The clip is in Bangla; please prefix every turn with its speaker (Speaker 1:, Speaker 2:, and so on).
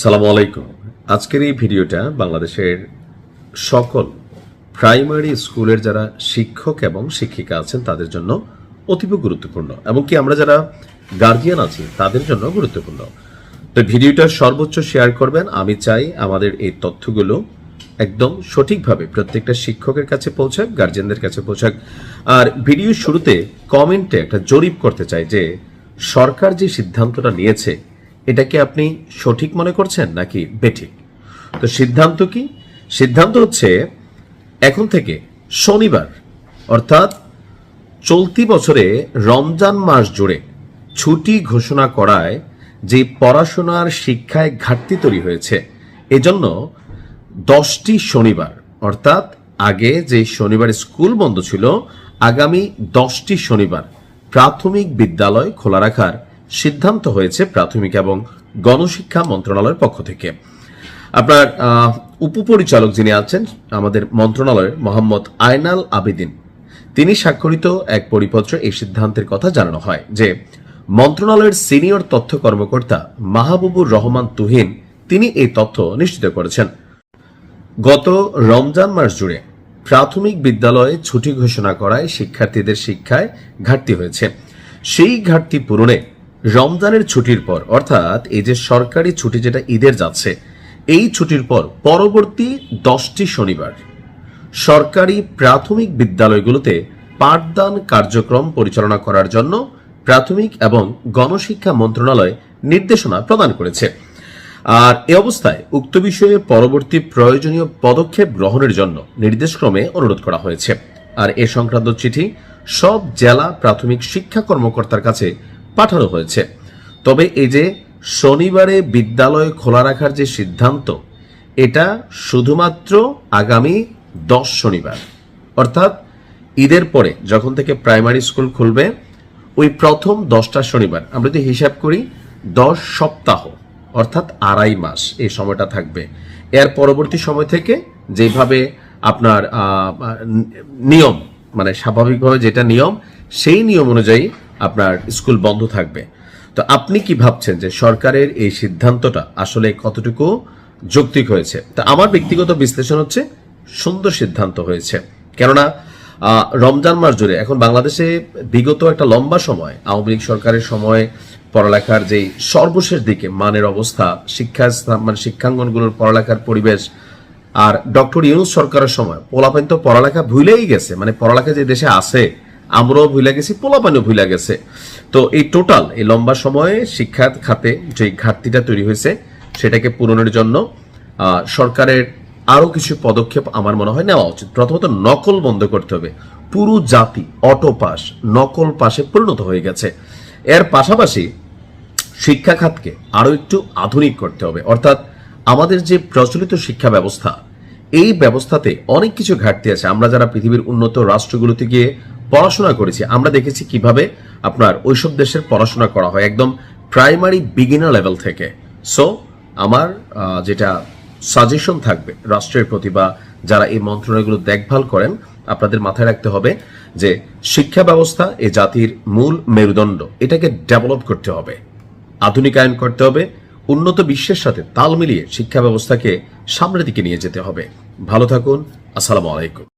Speaker 1: সালামু আলাইকুম। আজকের এই ভিডিওটা বাংলাদেশের সকল প্রাইমারি স্কুলের যারা শিক্ষক এবং শিক্ষিকা আছেন তাদের জন্য অতীব গুরুত্বপূর্ণ, এমনকি আমরা যারা গার্জিয়ান আছি তাদের জন্য গুরুত্বপূর্ণ। তো ভিডিওটা সর্বোচ্চ শেয়ার করবেন। আমি চাই আমাদের এই তথ্যগুলো একদম সঠিকভাবে প্রত্যেকটা শিক্ষকের কাছে পৌঁছাক, গার্জিয়ানদের কাছে পৌঁছাক। আর ভিডিওর শুরুতে কমেন্টে একটা জরিপ করতে চাই যে সরকার যে সিদ্ধান্তটা নিয়েছে এটাকে আপনি সঠিক মনে করছেন নাকি বেঠিক। তো সিদ্ধান্ত কি? সিদ্ধান্ত হচ্ছে এখন থেকে শনিবার অর্থাৎ চলতি বছরে রমজান মাস জুড়ে ছুটি ঘোষণা করায় যে পড়াশোনার শিক্ষায় ঘাটতি তৈরি হয়েছে, এজন্য 10টি শনিবার অর্থাৎ আগে যে শনিবার স্কুল বন্ধ ছিল, আগামী 10টি শনিবার প্রাথমিক বিদ্যালয় খোলা রাখার সিদ্ধান্ত হয়েছে প্রাথমিক এবং গণশিক্ষা মন্ত্রণালয়ের পক্ষ থেকে। আপনার উপপরিচালক যিনি আছেন আমাদের মন্ত্রণালয়ের মোহাম্মদ আয়নাল আবেদিন, তিনি স্বাক্ষরিত এক পরিপত্রে এই সিদ্ধান্তের কথা জানানো হয় যে মন্ত্রণালয়ের সিনিয়র তথ্য কর্মকর্তা মাহবুবুর রহমান তুহিন তিনি এই তথ্য নিশ্চিত করেছেন। গত রমজান মাস জুড়ে প্রাথমিক বিদ্যালয়ে ছুটি ঘোষণা করায় শিক্ষার্থীদের শিক্ষায় ঘাটতি হয়েছে। সেই ঘাটতি পূরণে রমজানের ছুটির পর অর্থাৎ এই যে সরকারি ছুটি যেটা ঈদের যাচ্ছে, এই ছুটির পর পরবর্তী 10টি শনিবার সরকারি প্রাথমিক বিদ্যালয়গুলোতে পাঠদান কার্যক্রম পরিচালনা করার জন্য প্রাথমিক এবং গণশিক্ষা মন্ত্রণালয় নির্দেশনা প্রদান করেছে। আর এ অবস্থায় উক্ত বিষয়ে পরবর্তী প্রয়োজনীয় পদক্ষেপ গ্রহণের জন্য নির্দেশক্রমে অনুরোধ করা হয়েছে। আর এ সংক্রান্ত চিঠি সব জেলা প্রাথমিক শিক্ষা কর্মকর্তার কাছে পাঠানো হয়েছে। তবে এই যে শনিবারে বিদ্যালয় খোলা রাখার যে সিদ্ধান্ত, এটা শুধুমাত্র আগামী 10 শনিবার অর্থাৎ ঈদের পরে যখন থেকে প্রাইমারি স্কুল খুলবে ওই প্রথম 10টা শনিবার আমরা যদি হিসাব করি 10 সপ্তাহ অর্থাৎ 2.5 মাস এই সময়টা থাকবে। এর পরবর্তী সময় থেকে যেভাবে আপনার নিয়ম মানে স্বাভাবিকভাবে যেটা নিয়ম, সেই নিয়ম অনুযায়ী আপনার স্কুল বন্ধ থাকবে। তো আপনি কি ভাবছেন যে সরকারের এই সিদ্ধান্তটা আসলে কতটুকু যৌক্তিক হয়েছে? তা আমার ব্যক্তিগত বিশ্লেষণ হচ্ছে সুন্দর সিদ্ধান্ত হয়েছে। কেননা রমজান মাস জুড়ে এখন বাংলাদেশে বিগত একটা লম্বা সময় আওয়ামী লীগ সরকারের সময় পড়ালেখার যে সর্বশেষ দিকে মানের অবস্থা, শিক্ষাঙ্গনগুলোর পড়ালেখার পরিবেশ, আর ডক্টর ইউনূস সরকারের সময় পোলাপাইন তো পড়ালেখা ভুলেই গেছে, মানে পড়ালেখা যে দেশে আছে আমরাও ভুলে গেছি, পোলাপাইনও ভুলে গেছে। তো এই টোটাল এই লম্বা সময়ে শিক্ষা খাতে যে ঘাটতিটা তৈরি হয়েছে সেটাকে পূরণের জন্য সরকারের আরো কিছু পদক্ষেপ আমার মনে হয় নেওয়া উচিত। প্রথমত নকল বন্ধ করতে হবে। পুরো জাতি অটো পাস নকল পাশে পরিণত হয়ে গেছে। এর পাশাপাশি শিক্ষা খাতকে আরো একটু আধুনিক করতে হবে। অর্থাৎ আমাদের যে প্রচলিত শিক্ষা ব্যবস্থা, এই ব্যবস্থাতে অনেক কিছু ঘাটতি আছে। আমরা যারা পৃথিবীর উন্নত রাষ্ট্রগুলোতে গিয়ে পড়াশোনা করেছি, আমরা দেখেছি কিভাবে আপনার ওইসব দেশের পড়াশোনা করা হয় একদম প্রাইমারি বিগিনার লেভেল থেকে। সো আমার যেটা সাজেশন থাকবে রাষ্ট্রের প্রতি বা যারা এই মন্ত্রণালয়গুলো দেখভাল করেন, আপনাদের মাথায় রাখতে হবে যে শিক্ষা ব্যবস্থা এ জাতির মূল মেরুদণ্ড, এটাকে ডেভেলপ করতে হবে, আধুনিকায়ন করতে হবে, উন্নত বিশ্বের সাথে তাল মিলিয়ে শিক্ষা ব্যবস্থাকে সামনের দিকে নিয়ে যেতে হবে। ভালো থাকুন। আসসালামু আলাইকুম।